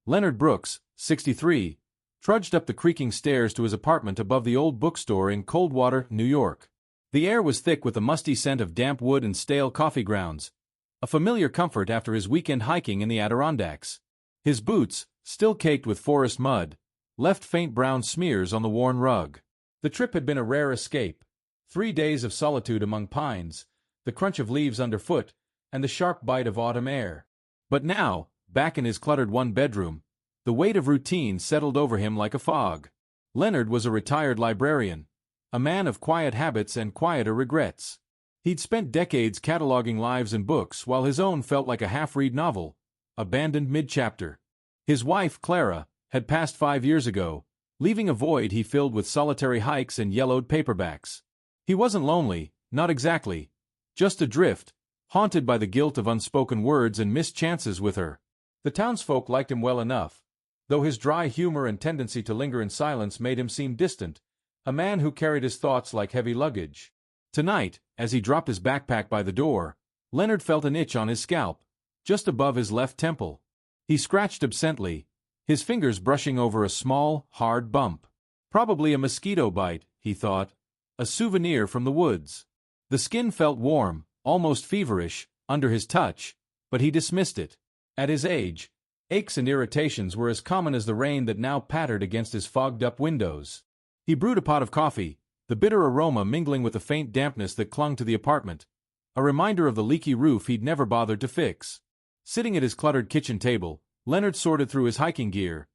Leonard Brooks, 63, trudged up the creaking stairs to his apartment above the old bookstore in Coldwater, New York. The air was thick with the musty scent of damp wood and stale coffee grounds, a familiar comfort after his weekend hiking in the Adirondacks. His boots, still caked with forest mud, left faint brown smears on the worn rug. The trip had been a rare escape. 3 days of solitude among pines, the crunch of leaves underfoot, and the sharp bite of autumn air. But now, back in his cluttered one-bedroom, the weight of routine settled over him like a fog. Leonard was a retired librarian, a man of quiet habits and quieter regrets. He'd spent decades cataloging lives and books while his own felt like a half-read novel, abandoned mid-chapter. His wife, Clara, had passed 5 years ago, leaving a void he filled with solitary hikes and yellowed paperbacks. He wasn't lonely, not exactly, just adrift, haunted by the guilt of unspoken words and missed chances with her. The townsfolk liked him well enough, though his dry humor and tendency to linger in silence made him seem distant, a man who carried his thoughts like heavy luggage. Tonight, as he dropped his backpack by the door, Leonard felt an itch on his scalp, just above his left temple. He scratched absently, his fingers brushing over a small, hard bump. Probably a mosquito bite, he thought, a souvenir from the woods. The skin felt warm, almost feverish, under his touch, but he dismissed it. At his age, aches and irritations were as common as the rain that now pattered against his fogged-up windows. He brewed a pot of coffee, the bitter aroma mingling with the faint dampness that clung to the apartment, a reminder of the leaky roof he'd never bothered to fix. Sitting at his cluttered kitchen table, Leonard sorted through his hiking gear,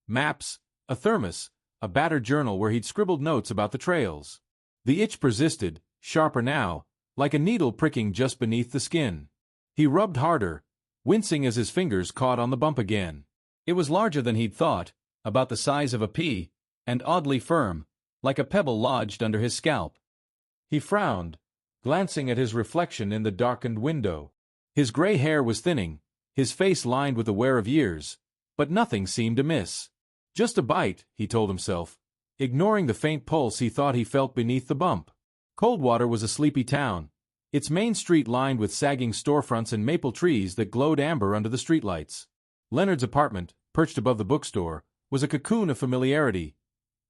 maps, a thermos, a battered journal where he'd scribbled notes about the trails. The itch persisted, sharper now, like a needle pricking just beneath the skin. He rubbed harder, wincing as his fingers caught on the bump again. It was larger than he'd thought, about the size of a pea, and oddly firm, like a pebble lodged under his scalp. He frowned, glancing at his reflection in the darkened window. His gray hair was thinning, his face lined with the wear of years, but nothing seemed amiss. Just a bite, he told himself, ignoring the faint pulse he thought he felt beneath the bump. Coldwater was a sleepy town, its main street lined with sagging storefronts and maple trees that glowed amber under the streetlights. Leonard's apartment, perched above the bookstore, was a cocoon of familiarity.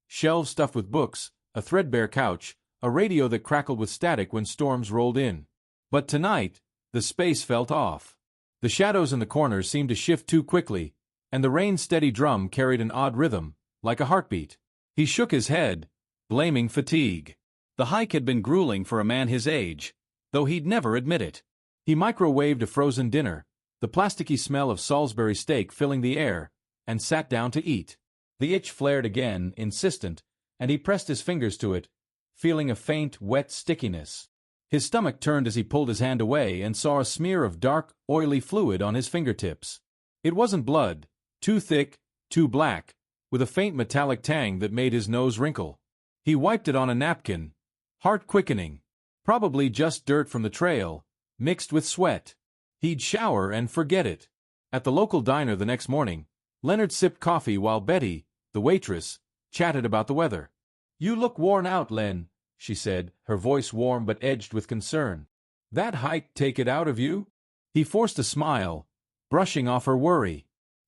Shelves stuffed with books, a threadbare couch, a radio that crackled with static when storms rolled in. But tonight, the space felt off. The shadows in the corners seemed to shift too quickly, and the rain's steady drum carried an odd rhythm, like a heartbeat. He shook his head, blaming fatigue. The hike had been grueling for a man his age, though he'd never admit it. He microwaved a frozen dinner, the plasticky smell of Salisbury steak filling the air, and sat down to eat. The itch flared again, insistent, and he pressed his fingers to it, feeling a faint, wet stickiness. His stomach turned as he pulled his hand away and saw a smear of dark, oily fluid on his fingertips. It wasn't blood, too thick, too black, with a faint metallic tang that made his nose wrinkle. He wiped it on a napkin, heart quickening. Probably just dirt from the trail, mixed with sweat. He'd shower and forget it. At the local diner the next morning, Leonard sipped coffee while Betty, the waitress, chatted about the weather. "You look worn out, Len," she said, her voice warm but edged with concern. "That hike take it out of you?" He forced a smile, brushing off her worry.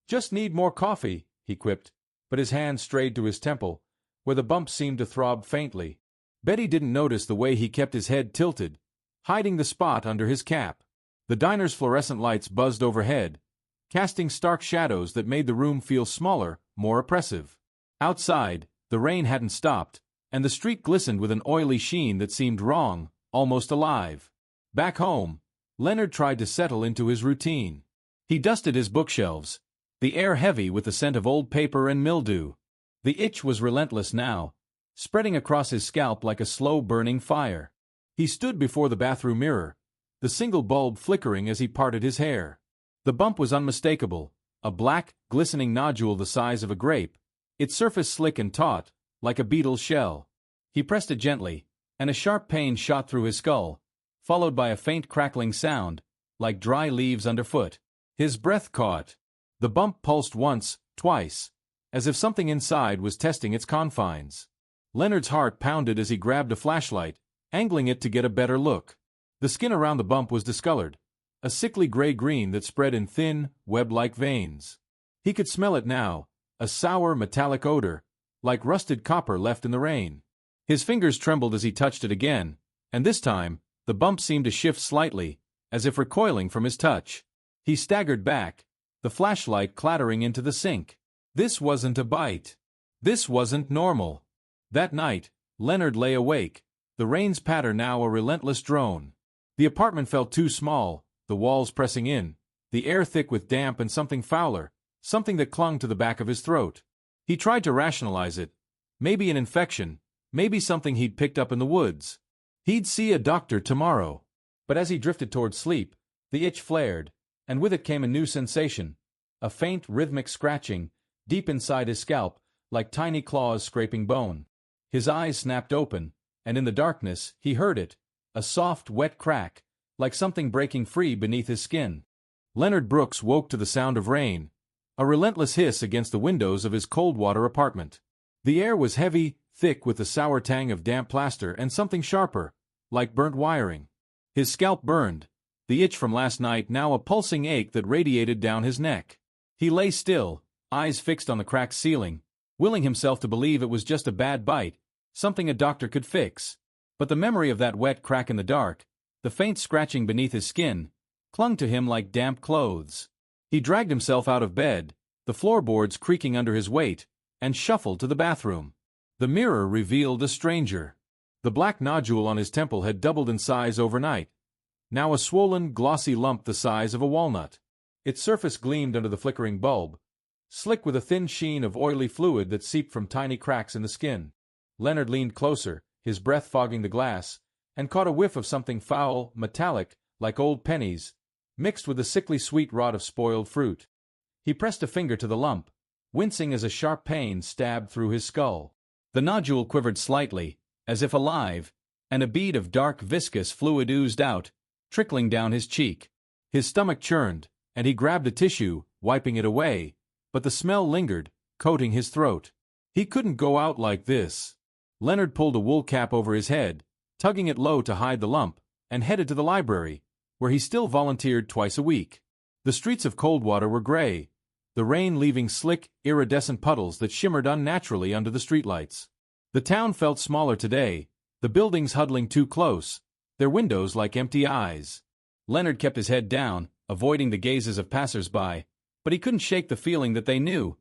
"Just need more coffee," he quipped, but his hand strayed to his temple, where the bump seemed to throb faintly. Betty didn't notice the way he kept his head tilted, hiding the spot under his cap. The diner's fluorescent lights buzzed overhead, casting stark shadows that made the room feel smaller, more oppressive. Outside, the rain hadn't stopped, and the street glistened with an oily sheen that seemed wrong, almost alive. Back home, Leonard tried to settle into his routine. He dusted his bookshelves, the air heavy with the scent of old paper and mildew. The itch was relentless now, spreading across his scalp like a slow-burning fire. He stood before the bathroom mirror, the single bulb flickering as he parted his hair. The bump was unmistakable, a black, glistening nodule the size of a grape, its surface slick and taut, like a beetle's shell. He pressed it gently, and a sharp pain shot through his skull, followed by a faint crackling sound, like dry leaves underfoot. His breath caught. The bump pulsed once, twice, as if something inside was testing its confines. Leonard's heart pounded as he grabbed a flashlight, angling it to get a better look. The skin around the bump was discolored, a sickly gray-green that spread in thin, web-like veins. He could smell it now, a sour metallic odor, like rusted copper left in the rain. His fingers trembled as he touched it again, and this time, the bump seemed to shift slightly, as if recoiling from his touch. He staggered back, the flashlight clattering into the sink. This wasn't a bite. This wasn't normal. That night, Leonard lay awake, the rain's patter now a relentless drone. The apartment felt too small, the walls pressing in, the air thick with damp and something fouler, something that clung to the back of his throat. He tried to rationalize it. Maybe an infection, maybe something he'd picked up in the woods. He'd see a doctor tomorrow. But as he drifted toward sleep, the itch flared, and with it came a new sensation, a faint rhythmic scratching, deep inside his scalp, like tiny claws scraping bone. His eyes snapped open, and in the darkness he heard it, a soft, wet crack, like something breaking free beneath his skin. Leonard Brooks woke to the sound of rain, a relentless hiss against the windows of his cold-water apartment. The air was heavy, thick with the sour tang of damp plaster and something sharper, like burnt wiring. His scalp burned, the itch from last night now a pulsing ache that radiated down his neck. He lay still, eyes fixed on the cracked ceiling, willing himself to believe it was just a bad bite, something a doctor could fix. But the memory of that wet crack in the dark, the faint scratching beneath his skin, clung to him like damp clothes. He dragged himself out of bed, the floorboards creaking under his weight, and shuffled to the bathroom. The mirror revealed a stranger. The black nodule on his temple had doubled in size overnight, now a swollen, glossy lump the size of a walnut. Its surface gleamed under the flickering bulb, slick with a thin sheen of oily fluid that seeped from tiny cracks in the skin. Leonard leaned closer, his breath fogging the glass, and caught a whiff of something foul, metallic, like old pennies, mixed with a sickly sweet rot of spoiled fruit. He pressed a finger to the lump, wincing as a sharp pain stabbed through his skull. The nodule quivered slightly, as if alive, and a bead of dark viscous fluid oozed out, trickling down his cheek. His stomach churned, and he grabbed a tissue, wiping it away, but the smell lingered, coating his throat. He couldn't go out like this. Leonard pulled a wool cap over his head, tugging it low to hide the lump, and headed to the library, where he still volunteered twice a week. The streets of Coldwater were gray, the rain leaving slick, iridescent puddles that shimmered unnaturally under the streetlights. The town felt smaller today, the buildings huddling too close, their windows like empty eyes. Leonard kept his head down, avoiding the gazes of passers-by, but he couldn't shake the feeling that they knew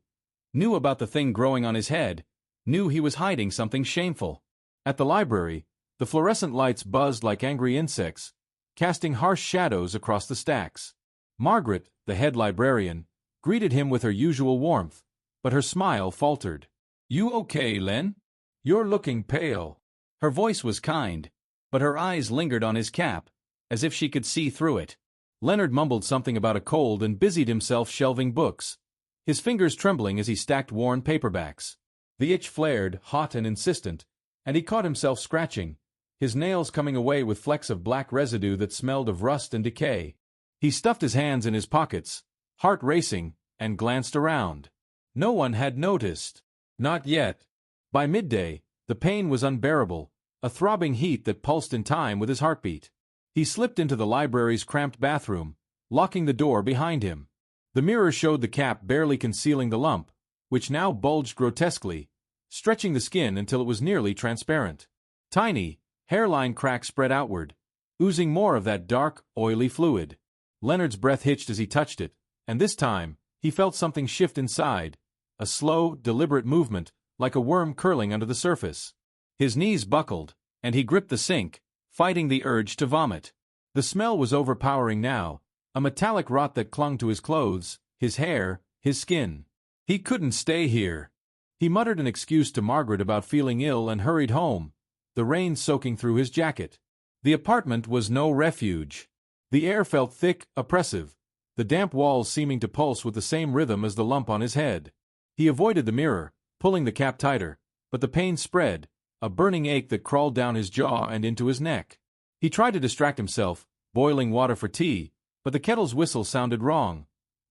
about the thing growing on his head, knew he was hiding something shameful. At the library, the fluorescent lights buzzed like angry insects, casting harsh shadows across the stacks. Margaret, the head librarian, greeted him with her usual warmth, but her smile faltered. "You okay, Len? You're looking pale." Her voice was kind, but her eyes lingered on his cap, as if she could see through it. Leonard mumbled something about a cold and busied himself shelving books, his fingers trembling as he stacked worn paperbacks. The itch flared, hot and insistent, and he caught himself scratching, his nails coming away with flecks of black residue that smelled of rust and decay. He stuffed his hands in his pockets, heart racing, and glanced around. No one had noticed. Not yet. By midday, the pain was unbearable, a throbbing heat that pulsed in time with his heartbeat. He slipped into the library's cramped bathroom, locking the door behind him. The mirror showed the cap barely concealing the lump, which now bulged grotesquely, stretching the skin until it was nearly transparent. Tiny, hairline cracks spread outward, oozing more of that dark, oily fluid. Leonard's breath hitched as he touched it, and this time, he felt something shift inside, a slow, deliberate movement, like a worm curling under the surface. His knees buckled, and he gripped the sink, fighting the urge to vomit. The smell was overpowering now, a metallic rot that clung to his clothes, his hair, his skin. He couldn't stay here. He muttered an excuse to Margaret about feeling ill and hurried home, the rain soaking through his jacket. The apartment was no refuge. The air felt thick, oppressive, the damp walls seeming to pulse with the same rhythm as the lump on his head. He avoided the mirror, pulling the cap tighter, but the pain spread, a burning ache that crawled down his jaw and into his neck. He tried to distract himself, boiling water for tea, but the kettle's whistle sounded wrong.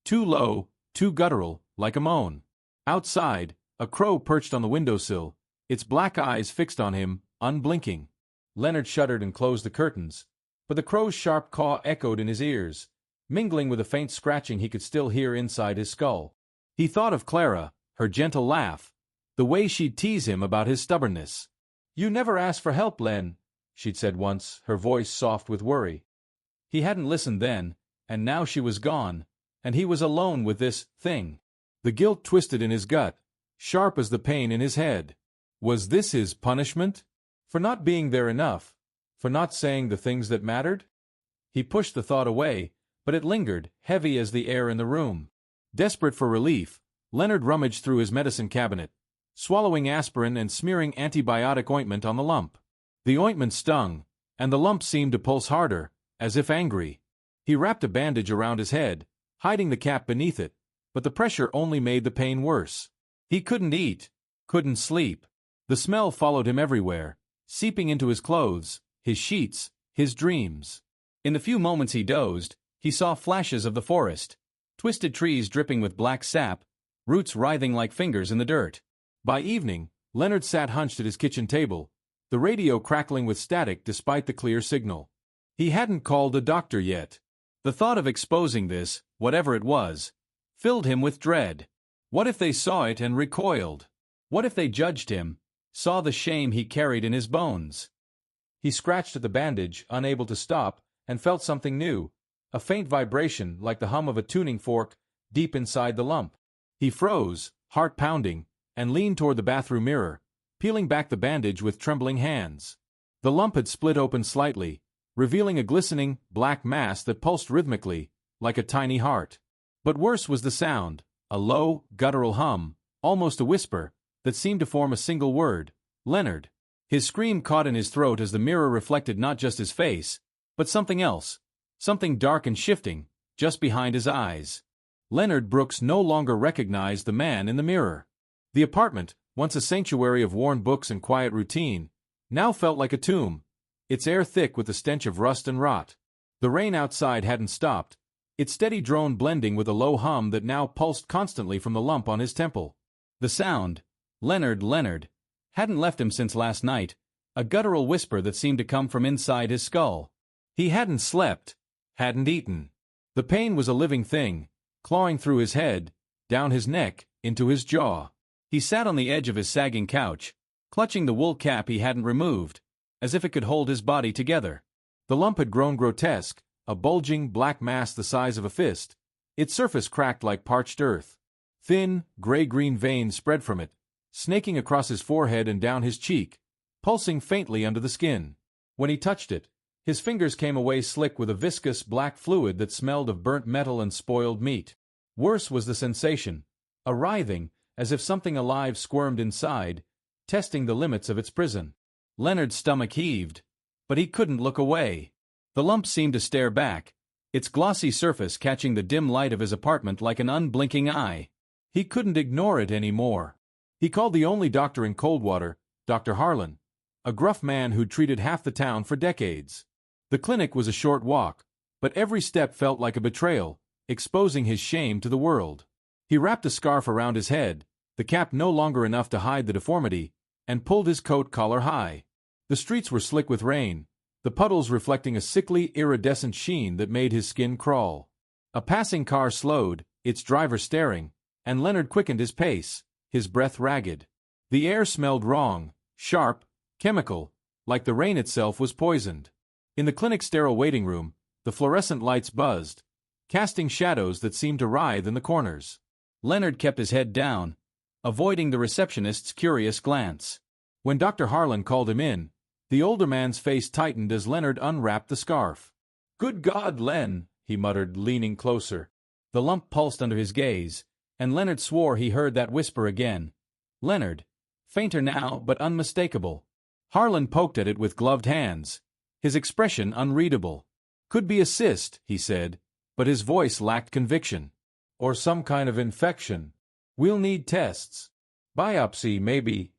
Too low, too guttural, like a moan. Outside, a crow perched on the windowsill, its black eyes fixed on him, unblinking. Leonard shuddered and closed the curtains, but the crow's sharp caw echoed in his ears, mingling with a faint scratching he could still hear inside his skull. He thought of Clara, her gentle laugh, the way she'd tease him about his stubbornness. "You never asked for help, Len," she'd said once, her voice soft with worry. He hadn't listened then, and now she was gone, and he was alone with this thing. The guilt twisted in his gut, sharp as the pain in his head. Was this his punishment? For not being there enough? For not saying the things that mattered? He pushed the thought away, but it lingered, heavy as the air in the room. Desperate for relief, Leonard rummaged through his medicine cabinet, swallowing aspirin and smearing antibiotic ointment on the lump. The ointment stung, and the lump seemed to pulse harder, as if angry. He wrapped a bandage around his head, hiding the cap beneath it, but the pressure only made the pain worse. He couldn't eat, couldn't sleep. The smell followed him everywhere, seeping into his clothes, his sheets, his dreams. In the few moments he dozed, he saw flashes of the forest, twisted trees dripping with black sap, roots writhing like fingers in the dirt. By evening, Leonard sat hunched at his kitchen table, the radio crackling with static despite the clear signal. He hadn't called a doctor yet. The thought of exposing this, whatever it was, filled him with dread. What if they saw it and recoiled? What if they judged him, saw the shame he carried in his bones? He scratched at the bandage, unable to stop, and felt something new, a faint vibration like the hum of a tuning fork deep inside the lump. He froze, heart pounding, and leaned toward the bathroom mirror, peeling back the bandage with trembling hands. The lump had split open slightly, revealing a glistening, black mass that pulsed rhythmically, like a tiny heart. But worse was the sound, a low, guttural hum, almost a whisper, that seemed to form a single word: Leonard. His scream caught in his throat as the mirror reflected not just his face, but something else, something dark and shifting, just behind his eyes. Leonard Brooks no longer recognized the man in the mirror. The apartment, once a sanctuary of worn books and quiet routine, now felt like a tomb, its air thick with the stench of rust and rot. The rain outside hadn't stopped, its steady drone blending with a low hum that now pulsed constantly from the lump on his temple. The sound, Leonard, hadn't left him since last night, a guttural whisper that seemed to come from inside his skull. He hadn't slept, hadn't eaten. The pain was a living thing, clawing through his head, down his neck, into his jaw. He sat on the edge of his sagging couch, clutching the wool cap he hadn't removed, as if it could hold his body together. The lump had grown grotesque, a bulging black mass the size of a fist, its surface cracked like parched earth. Thin, gray-green veins spread from it, snaking across his forehead and down his cheek, pulsing faintly under the skin. When he touched it, his fingers came away slick with a viscous black fluid that smelled of burnt metal and spoiled meat. Worse was the sensation, a writhing, as if something alive squirmed inside, testing the limits of its prison. Leonard's stomach heaved, but he couldn't look away. The lump seemed to stare back, its glossy surface catching the dim light of his apartment like an unblinking eye. He couldn't ignore it anymore. He called the only doctor in Coldwater, Dr. Harlan, a gruff man who'd treated half the town for decades. The clinic was a short walk, but every step felt like a betrayal, exposing his shame to the world. He wrapped a scarf around his head, the cap no longer enough to hide the deformity, and pulled his coat collar high. The streets were slick with rain, the puddles reflecting a sickly, iridescent sheen that made his skin crawl. A passing car slowed, its driver staring, and Leonard quickened his pace, his breath ragged. The air smelled wrong, sharp, chemical, like the rain itself was poisoned. In the clinic's sterile waiting room, the fluorescent lights buzzed, casting shadows that seemed to writhe in the corners. Leonard kept his head down, avoiding the receptionist's curious glance. When Dr. Harlan called him in, the older man's face tightened as Leonard unwrapped the scarf. "Good God, Len," he muttered, leaning closer. The lump pulsed under his gaze, and Leonard swore he heard that whisper again. Leonard, fainter now but unmistakable. Harlan poked at it with gloved hands, his expression unreadable. "Could be a cyst," he said, but his voice lacked conviction. "Or some kind of infection. We'll need tests. Biopsy, maybe."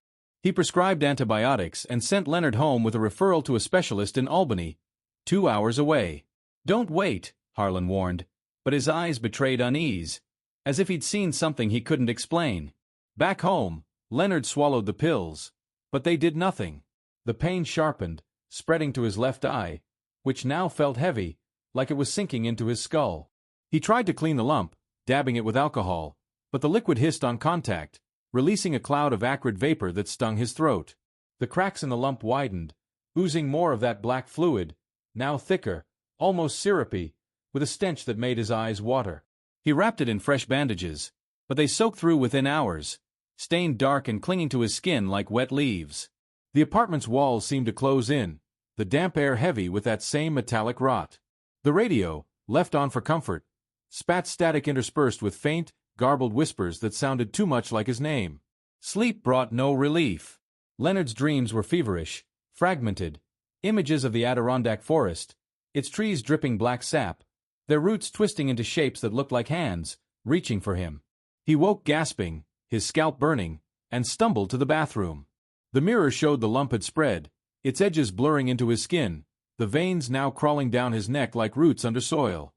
He prescribed antibiotics and sent Leonard home with a referral to a specialist in Albany, 2 hours away. "Don't wait," Harlan warned, but his eyes betrayed unease, as if he'd seen something he couldn't explain. Back home, Leonard swallowed the pills, but they did nothing. The pain sharpened, spreading to his left eye, which now felt heavy, like it was sinking into his skull. He tried to clean the lump, dabbing it with alcohol, but the liquid hissed on contact, releasing a cloud of acrid vapor that stung his throat. The cracks in the lump widened, oozing more of that black fluid, now thicker, almost syrupy, with a stench that made his eyes water. He wrapped it in fresh bandages, but they soaked through within hours, stained dark and clinging to his skin like wet leaves. The apartment's walls seemed to close in, the damp air heavy with that same metallic rot. The radio, left on for comfort, spat static interspersed with faint, garbled whispers that sounded too much like his name. Sleep brought no relief. Leonard's dreams were feverish, fragmented, images of the Adirondack forest, its trees dripping black sap, their roots twisting into shapes that looked like hands, reaching for him. He woke gasping, his scalp burning, and stumbled to the bathroom. The mirror showed the lump had spread, its edges blurring into his skin, the veins now crawling down his neck like roots under soil.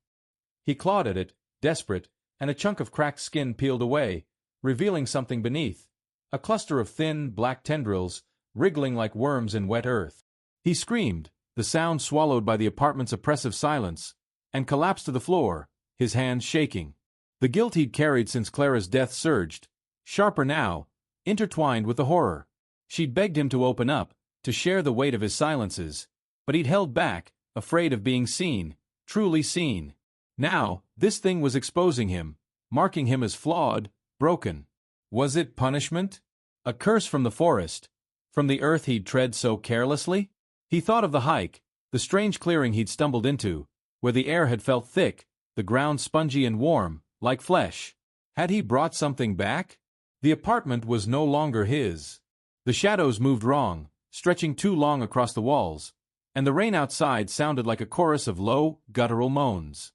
He clawed at it, desperate, and a chunk of cracked skin peeled away, revealing something beneath, a cluster of thin, black tendrils, wriggling like worms in wet earth. He screamed, the sound swallowed by the apartment's oppressive silence, and collapsed to the floor, his hands shaking. The guilt he'd carried since Clara's death surged, sharper now, intertwined with the horror. She'd begged him to open up, to share the weight of his silences, but he'd held back, afraid of being seen, truly seen. Now, this thing was exposing him, marking him as flawed, broken. Was it punishment? A curse from the forest? From the earth he'd tread so carelessly? He thought of the hike, the strange clearing he'd stumbled into, where the air had felt thick, the ground spongy and warm, like flesh. Had he brought something back? The apartment was no longer his. The shadows moved wrong, stretching too long across the walls, and the rain outside sounded like a chorus of low, guttural moans.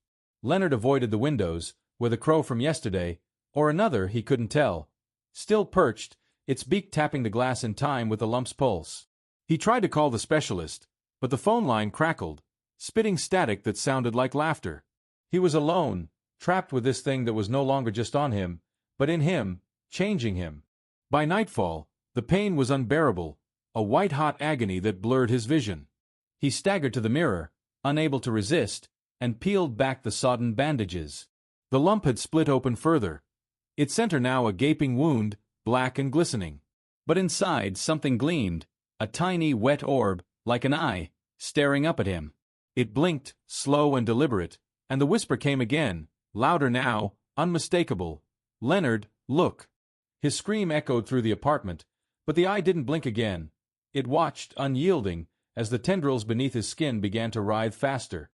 Leonard avoided the windows, where the crow from yesterday, or another he couldn't tell, still perched, its beak tapping the glass in time with the lump's pulse. He tried to call the specialist, but the phone line crackled, spitting static that sounded like laughter. He was alone, trapped with this thing that was no longer just on him, but in him, changing him. By nightfall, the pain was unbearable, a white-hot agony that blurred his vision. He staggered to the mirror, unable to resist, and peeled back the sodden bandages. The lump had split open further, its center now a gaping wound, black and glistening. But inside something gleamed, a tiny wet orb, like an eye, staring up at him. It blinked, slow and deliberate, and the whisper came again, louder now, unmistakable. "Leonard, look." His scream echoed through the apartment, but the eye didn't blink again. It watched, unyielding, as the tendrils beneath his skin began to writhe faster.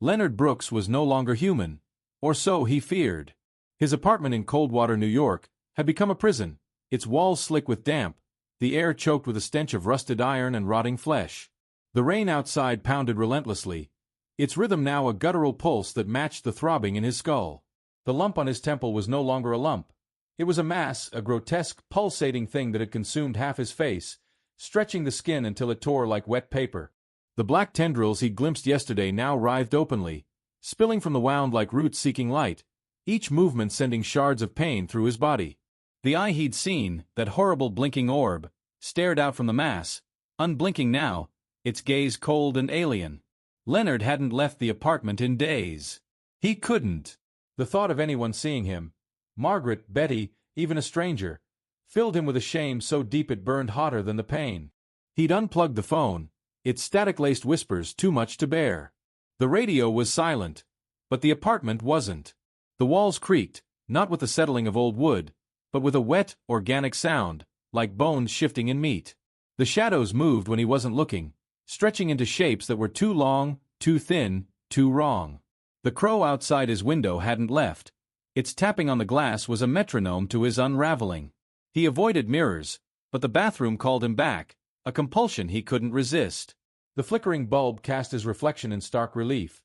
Leonard Brooks was no longer human, or so he feared. His apartment in Coldwater, New York, had become a prison, its walls slick with damp, the air choked with a stench of rusted iron and rotting flesh. The rain outside pounded relentlessly, its rhythm now a guttural pulse that matched the throbbing in his skull. The lump on his temple was no longer a lump. It was a mass, a grotesque, pulsating thing that had consumed half his face, stretching the skin until it tore like wet paper. The black tendrils he'd glimpsed yesterday now writhed openly, spilling from the wound like roots seeking light, each movement sending shards of pain through his body. The eye he'd seen, that horrible blinking orb, stared out from the mass, unblinking now, its gaze cold and alien. Leonard hadn't left the apartment in days. He couldn't. The thought of anyone seeing him, Margaret, Betty, even a stranger, filled him with a shame so deep it burned hotter than the pain. He'd unplugged the phone, its static-laced whispers too much to bear. The radio was silent, but the apartment wasn't. The walls creaked, not with the settling of old wood, but with a wet, organic sound, like bones shifting in meat. The shadows moved when he wasn't looking, stretching into shapes that were too long, too thin, too wrong. The crow outside his window hadn't left. Its tapping on the glass was a metronome to his unraveling. He avoided mirrors, but the bathroom called him back, a compulsion he couldn't resist. The flickering bulb cast his reflection in stark relief.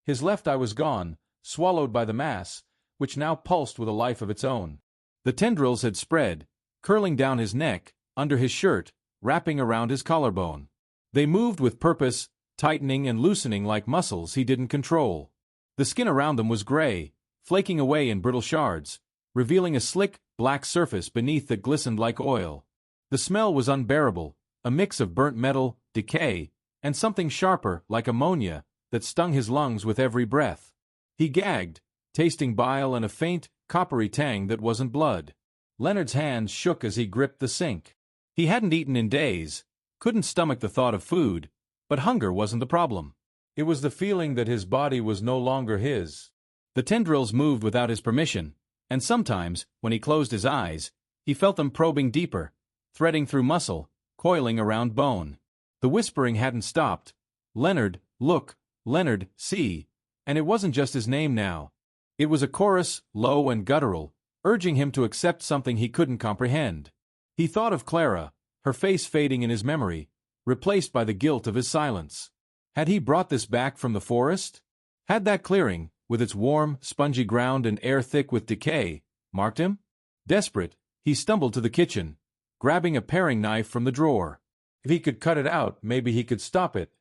His left eye was gone, swallowed by the mass, which now pulsed with a life of its own. The tendrils had spread, curling down his neck, under his shirt, wrapping around his collarbone. They moved with purpose, tightening and loosening like muscles he didn't control. The skin around them was gray, flaking away in brittle shards, revealing a slick, black surface beneath that glistened like oil. The smell was unbearable, a mix of burnt metal, decay, and something sharper, like ammonia, that stung his lungs with every breath. He gagged, tasting bile and a faint, coppery tang that wasn't blood. Leonard's hands shook as he gripped the sink. He hadn't eaten in days, couldn't stomach the thought of food, but hunger wasn't the problem. It was the feeling that his body was no longer his. The tendrils moved without his permission, and sometimes, when he closed his eyes, he felt them probing deeper, threading through muscle, coiling around bone. The whispering hadn't stopped. Leonard, look, Leonard, see. And it wasn't just his name now. It was a chorus, low and guttural, urging him to accept something he couldn't comprehend. He thought of Clara, her face fading in his memory, replaced by the guilt of his silence. Had he brought this back from the forest? Had that clearing, with its warm, spongy ground and air thick with decay, marked him? Desperate, he stumbled to the kitchen, grabbing a paring knife from the drawer. If he could cut it out, maybe he could stop it.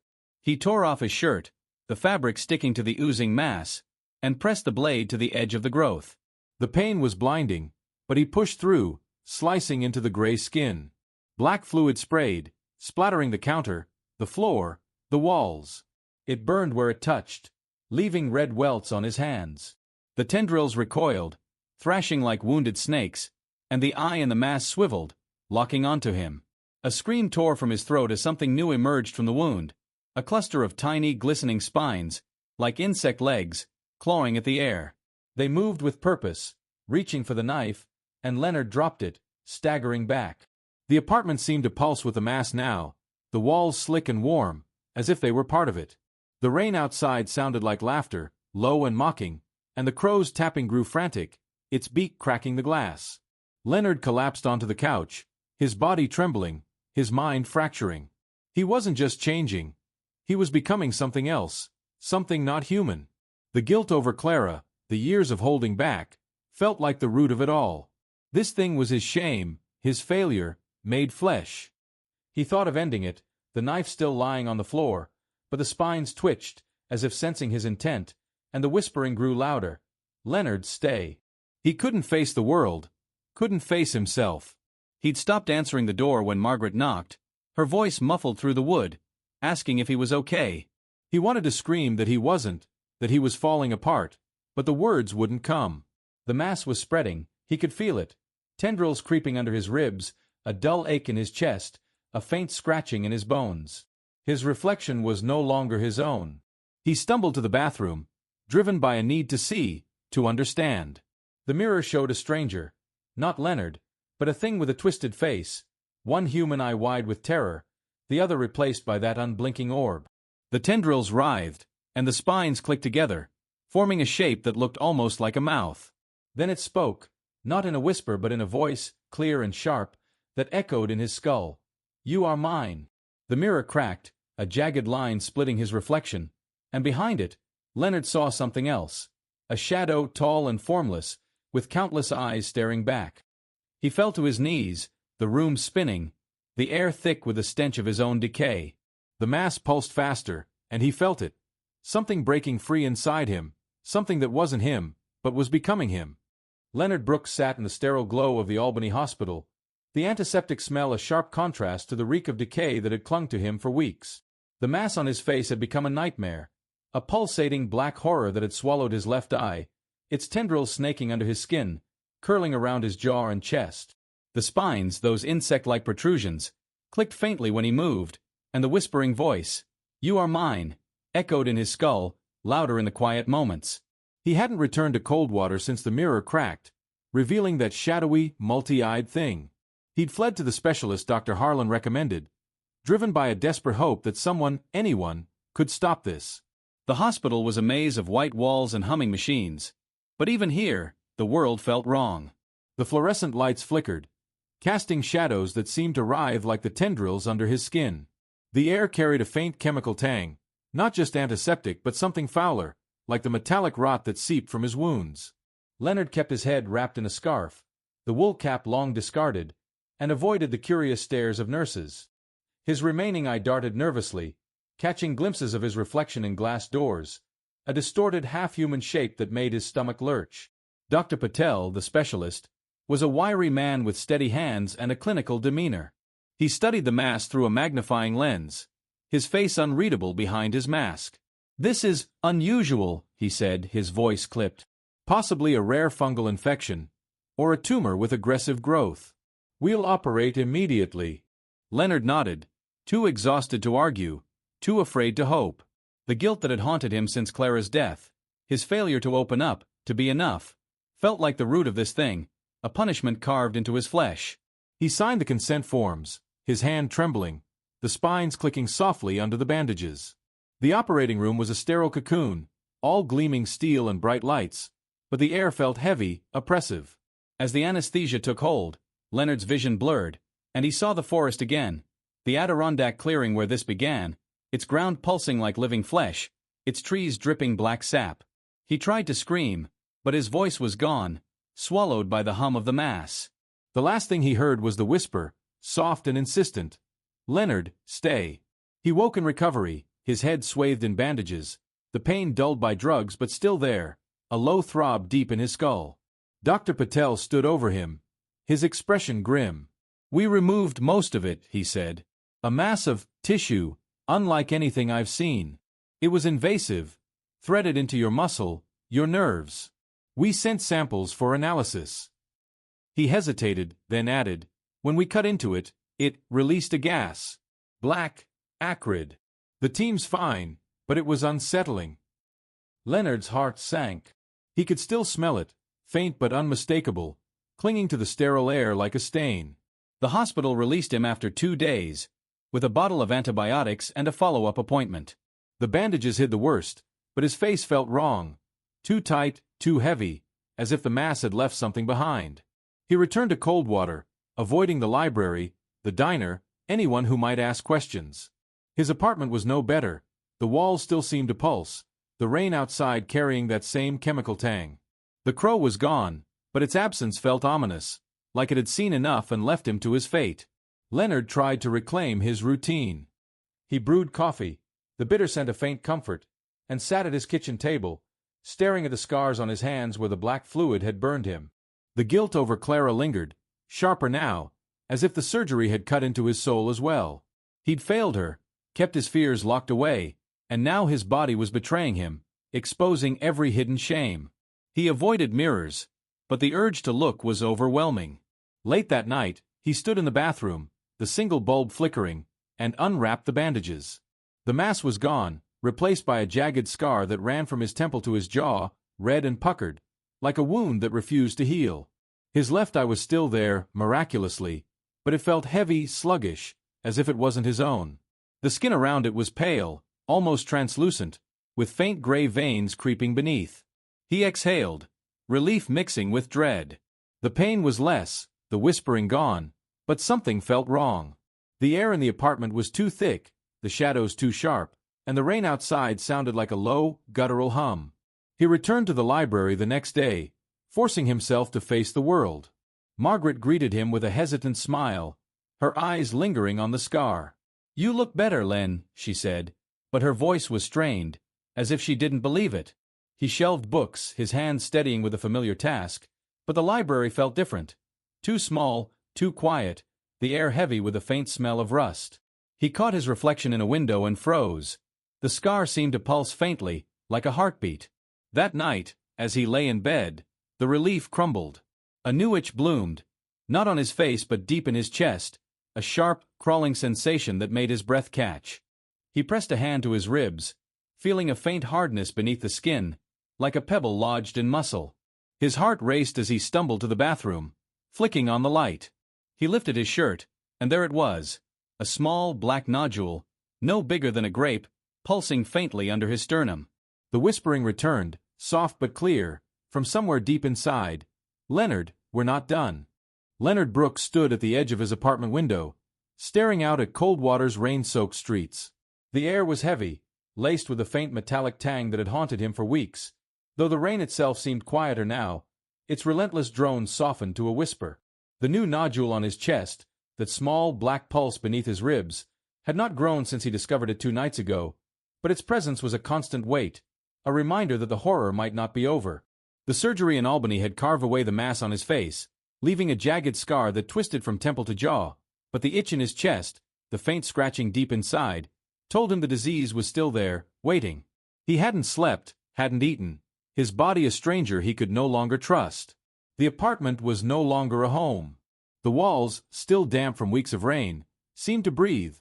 He tore off his shirt, the fabric sticking to the oozing mass, and pressed the blade to the edge of the growth. The pain was blinding, but he pushed through, slicing into the gray skin. Black fluid sprayed, splattering the counter, the floor, the walls. It burned where it touched, leaving red welts on his hands. The tendrils recoiled, thrashing like wounded snakes, and the eye in the mass swiveled, locking onto him. A scream tore from his throat as something new emerged from the wound, a cluster of tiny, glistening spines, like insect legs, clawing at the air. They moved with purpose, reaching for the knife, and Leonard dropped it, staggering back. The apartment seemed to pulse with the mass now, the walls slick and warm, as if they were part of it. The rain outside sounded like laughter, low and mocking, and the crow's tapping grew frantic, its beak cracking the glass. Leonard collapsed onto the couch, his body trembling, his mind fracturing. He wasn't just changing. He was becoming something else, something not human. The guilt over Clara, the years of holding back, felt like the root of it all. This thing was his shame, his failure, made flesh. He thought of ending it, the knife still lying on the floor, but the spines twitched, as if sensing his intent, and the whispering grew louder. Leonard, stay. He couldn't face the world, couldn't face himself. He'd stopped answering the door when Margaret knocked, her voice muffled through the wood, asking if he was okay. He wanted to scream that he wasn't, that he was falling apart, but the words wouldn't come. The mass was spreading, he could feel it. Tendrils creeping under his ribs, a dull ache in his chest, a faint scratching in his bones. His reflection was no longer his own. He stumbled to the bathroom, driven by a need to see, to understand. The mirror showed a stranger, not Leonard, but a thing with a twisted face, one human eye wide with terror, the other replaced by that unblinking orb. The tendrils writhed, and the spines clicked together, forming a shape that looked almost like a mouth. Then it spoke, not in a whisper but in a voice, clear and sharp, that echoed in his skull. You are mine. The mirror cracked, a jagged line splitting his reflection, and behind it, Leonard saw something else, a shadow tall and formless, with countless eyes staring back. He fell to his knees, the room spinning, the air thick with the stench of his own decay. The mass pulsed faster, and he felt it, something breaking free inside him, something that wasn't him, but was becoming him. Leonard Brooks sat in the sterile glow of the Albany hospital, the antiseptic smell a sharp contrast to the reek of decay that had clung to him for weeks. The mass on his face had become a nightmare, a pulsating black horror that had swallowed his left eye, its tendrils snaking under his skin, curling around his jaw and chest. The spines, those insect-like protrusions, clicked faintly when he moved, and the whispering voice, "You are mine," echoed in his skull, louder in the quiet moments. He hadn't returned to Coldwater since the mirror cracked, revealing that shadowy, multi-eyed thing. He'd fled to the specialist Dr. Harlan recommended, driven by a desperate hope that someone, anyone, could stop this. The hospital was a maze of white walls and humming machines, but even here, the world felt wrong. The fluorescent lights flickered, casting shadows that seemed to writhe like the tendrils under his skin. The air carried a faint chemical tang, not just antiseptic but something fouler, like the metallic rot that seeped from his wounds. Leonard kept his head wrapped in a scarf, the wool cap long discarded, and avoided the curious stares of nurses. His remaining eye darted nervously, catching glimpses of his reflection in glass doors, a distorted half-human shape that made his stomach lurch. Dr. Patel, the specialist, was a wiry man with steady hands and a clinical demeanor. He studied the mass through a magnifying lens, his face unreadable behind his mask. "This is unusual," he said, his voice clipped. Possibly a rare fungal infection, or a tumor with aggressive growth. We'll operate immediately. Leonard nodded, too exhausted to argue, too afraid to hope. The guilt that had haunted him since Clara's death, his failure to open up, to be enough, felt like the root of this thing, a punishment carved into his flesh. He signed the consent forms, his hand trembling, the spines clicking softly under the bandages. The operating room was a sterile cocoon, all gleaming steel and bright lights, but the air felt heavy, oppressive. As the anesthesia took hold, Leonard's vision blurred, and he saw the forest again, the Adirondack clearing where this began, its ground pulsing like living flesh, its trees dripping black sap. He tried to scream, but his voice was gone, swallowed by the hum of the mass. The last thing he heard was the whisper, soft and insistent. "Leonard, stay." He woke in recovery, his head swathed in bandages, the pain dulled by drugs but still there, a low throb deep in his skull. Dr. Patel stood over him, his expression grim. "We removed most of it," he said. "A mass of tissue, unlike anything I've seen. It was invasive, threaded into your muscle, your nerves. We sent samples for analysis." He hesitated, then added, "When we cut into it, it released a gas. Black, acrid. The team's fine, but it was unsettling." Leonard's heart sank. He could still smell it, faint but unmistakable, clinging to the sterile air like a stain. The hospital released him after 2 days, with a bottle of antibiotics and a follow-up appointment. The bandages hid the worst, but his face felt wrong. Too tight, too heavy, as if the mass had left something behind. He returned to Coldwater, avoiding the library, the diner, anyone who might ask questions. His apartment was no better. The walls still seemed to pulse, the rain outside carrying that same chemical tang. The crow was gone, but its absence felt ominous, like it had seen enough and left him to his fate. Leonard tried to reclaim his routine. He brewed coffee, the bitter scent a faint comfort, and sat at his kitchen table, staring at the scars on his hands where the black fluid had burned him. The guilt over Clara lingered, sharper now, as if the surgery had cut into his soul as well. He'd failed her, kept his fears locked away, and now his body was betraying him, exposing every hidden shame. He avoided mirrors, but the urge to look was overwhelming. Late that night, he stood in the bathroom, the single bulb flickering, and unwrapped the bandages. The mass was gone, replaced by a jagged scar that ran from his temple to his jaw, red and puckered, like a wound that refused to heal. His left eye was still there, miraculously, but it felt heavy, sluggish, as if it wasn't his own. The skin around it was pale, almost translucent, with faint gray veins creeping beneath. He exhaled, relief mixing with dread. The pain was less, the whispering gone, but something felt wrong. The air in the apartment was too thick, the shadows too sharp, and the rain outside sounded like a low, guttural hum. He returned to the library the next day, forcing himself to face the world. Margaret greeted him with a hesitant smile, her eyes lingering on the scar. "You look better, Len," she said, but her voice was strained, as if she didn't believe it. He shelved books, his hands steadying with a familiar task, but the library felt different. Too small, too quiet, the air heavy with a faint smell of rust. He caught his reflection in a window and froze. The scar seemed to pulse faintly, like a heartbeat. That night, as he lay in bed, the relief crumbled. A new itch bloomed, not on his face but deep in his chest, a sharp, crawling sensation that made his breath catch. He pressed a hand to his ribs, feeling a faint hardness beneath the skin, like a pebble lodged in muscle. His heart raced as he stumbled to the bathroom, flicking on the light. He lifted his shirt, and there it was, a small, black nodule, no bigger than a grape, pulsing faintly under his sternum. The whispering returned, soft but clear, from somewhere deep inside. "Leonard, we're not done." Leonard Brooks stood at the edge of his apartment window, staring out at Coldwater's rain-soaked streets. The air was heavy, laced with a faint metallic tang that had haunted him for weeks. Though the rain itself seemed quieter now, its relentless drones softened to a whisper. The new nodule on his chest, that small black pulse beneath his ribs, had not grown since he discovered it 2 nights ago, but its presence was a constant weight, a reminder that the horror might not be over. The surgery in Albany had carved away the mass on his face, leaving a jagged scar that twisted from temple to jaw, but the itch in his chest, the faint scratching deep inside, told him the disease was still there, waiting. He hadn't slept, hadn't eaten. his body a stranger he could no longer trust. The apartment was no longer a home. The walls, still damp from weeks of rain, seemed to breathe,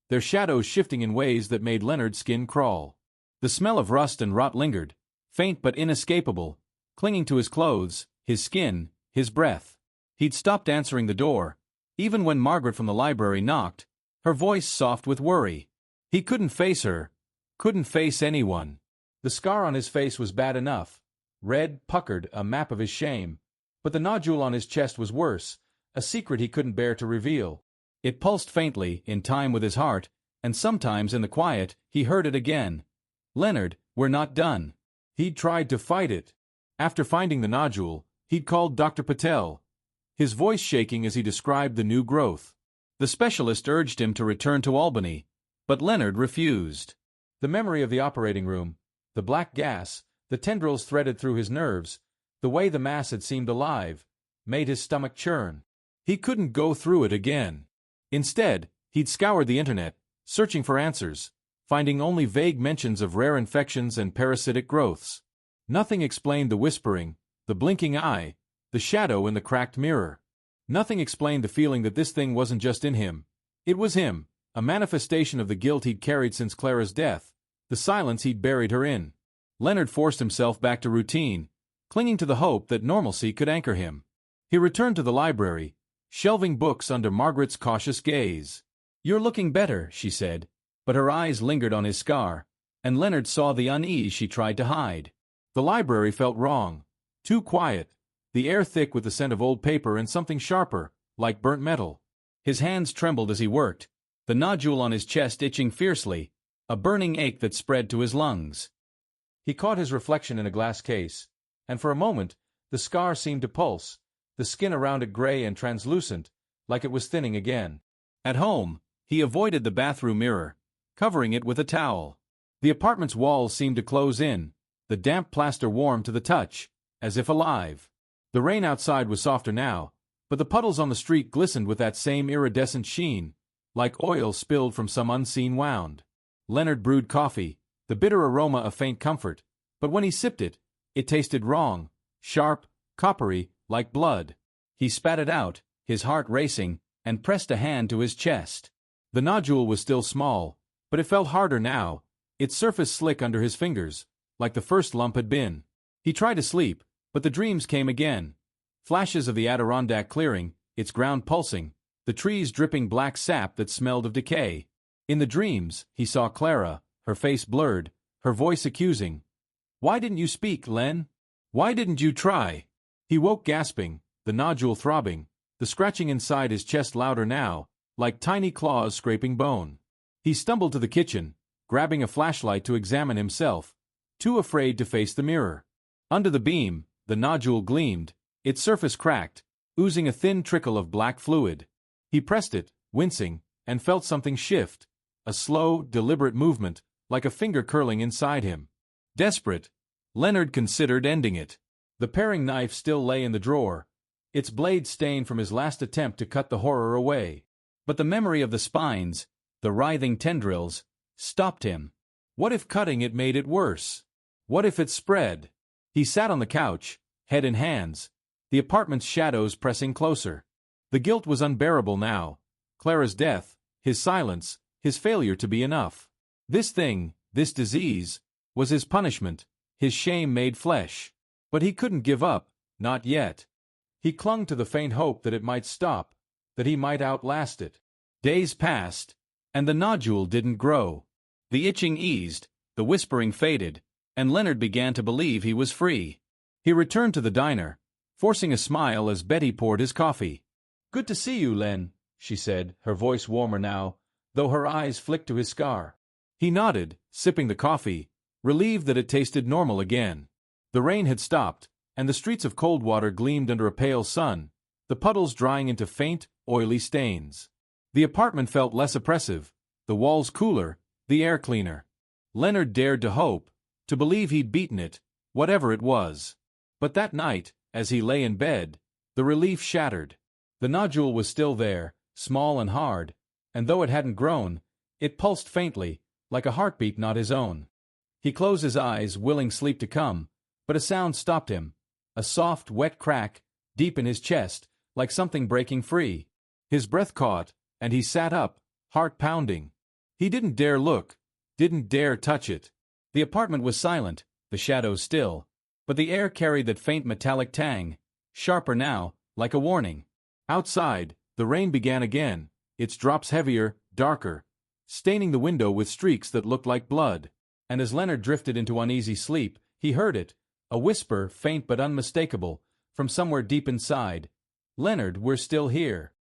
their shadows shifting in ways that made Leonard's skin crawl. The smell of rust and rot lingered, faint but inescapable, clinging to his clothes, his skin, his breath. He'd stopped answering the door, even when Margaret from the library knocked, her voice soft with worry. He couldn't face her, couldn't face anyone. The scar on his face was bad enough, red, puckered, a map of his shame, but the nodule on his chest was worse, a secret he couldn't bear to reveal. It pulsed faintly, in time with his heart, and sometimes in the quiet, he heard it again. "Leonard, we're not done." He'd tried to fight it. After finding the nodule, he'd called Dr. Patel, his voice shaking as he described the new growth. The specialist urged him to return to Albany, but Leonard refused. The memory of the operating room, the black gas, the tendrils threaded through his nerves, the way the mass had seemed alive, made his stomach churn. He couldn't go through it again. Instead, he'd scoured the internet, searching for answers, finding only vague mentions of rare infections and parasitic growths. Nothing explained the whispering, the blinking eye, the shadow in the cracked mirror. Nothing explained the feeling that this thing wasn't just in him. It was him, a manifestation of the guilt he'd carried since Clara's death, the silence he'd buried her in. Leonard forced himself back to routine, clinging to the hope that normalcy could anchor him. He returned to the library, shelving books under Margaret's cautious gaze. "You're looking better," she said, but her eyes lingered on his scar, and Leonard saw the unease she tried to hide. The library felt wrong, too quiet, the air thick with the scent of old paper and something sharper, like burnt metal. His hands trembled as he worked, the nodule on his chest itching fiercely, a burning ache that spread to his lungs. He caught his reflection in a glass case, and for a moment, the scar seemed to pulse, the skin around it gray and translucent, like it was thinning again. At home, he avoided the bathroom mirror, covering it with a towel. The apartment's walls seemed to close in, the damp plaster warm to the touch, as if alive. The rain outside was softer now, but the puddles on the street glistened with that same iridescent sheen, like oil spilled from some unseen wound. Leonard brewed coffee, the bitter aroma a faint comfort, but when he sipped it, it tasted wrong, sharp, coppery, like blood. He spat it out, his heart racing, and pressed a hand to his chest. The nodule was still small, but it felt harder now, its surface slick under his fingers, like the first lump had been. He tried to sleep, but the dreams came again. Flashes of the Adirondack clearing, its ground pulsing, the trees dripping black sap that smelled of decay. In the dreams, he saw Clara, her face blurred, her voice accusing. "Why didn't you speak, Len? Why didn't you try?" He woke gasping, the nodule throbbing, the scratching inside his chest louder now, like tiny claws scraping bone. He stumbled to the kitchen, grabbing a flashlight to examine himself, too afraid to face the mirror. Under the beam, the nodule gleamed, its surface cracked, oozing a thin trickle of black fluid. He pressed it, wincing, and felt something shift, a slow, deliberate movement, like a finger curling inside him. Desperate, Leonard considered ending it. The paring knife still lay in the drawer, its blade stained from his last attempt to cut the horror away. But the memory of the spines, the writhing tendrils, stopped him. What if cutting it made it worse? What if it spread? He sat on the couch, head in hands, the apartment's shadows pressing closer. The guilt was unbearable now. Clara's death, his silence, his failure to be enough. This thing, this disease, was his punishment, his shame made flesh. But he couldn't give up, not yet. He clung to the faint hope that it might stop, that he might outlast it. Days passed, and the nodule didn't grow. The itching eased, the whispering faded, and Leonard began to believe he was free. He returned to the diner, forcing a smile as Betty poured his coffee. "Good to see you, Len," she said, her voice warmer now, though her eyes flicked to his scar. He nodded, sipping the coffee, relieved that it tasted normal again. The rain had stopped, and the streets of Coldwater gleamed under a pale sun, the puddles drying into faint, oily stains. The apartment felt less oppressive, the walls cooler, the air cleaner. Leonard dared to hope, to believe he'd beaten it, whatever it was. But that night, as he lay in bed, the relief shattered. The nodule was still there, small and hard, and though it hadn't grown, it pulsed faintly, like a heartbeat not his own. He closed his eyes, willing sleep to come, But a sound stopped him. A soft, wet crack, deep in his chest, like something breaking free. His breath caught, and he sat up, heart pounding. He didn't dare look, didn't dare touch it. The apartment was silent, the shadows still. But the air carried that faint metallic tang, sharper now, like a warning. Outside, the rain began again, its drops heavier, darker, staining the window with streaks that looked like blood. And as Leonard drifted into uneasy sleep, he heard it, a whisper, faint but unmistakable, from somewhere deep inside. "Leonard, we're still here."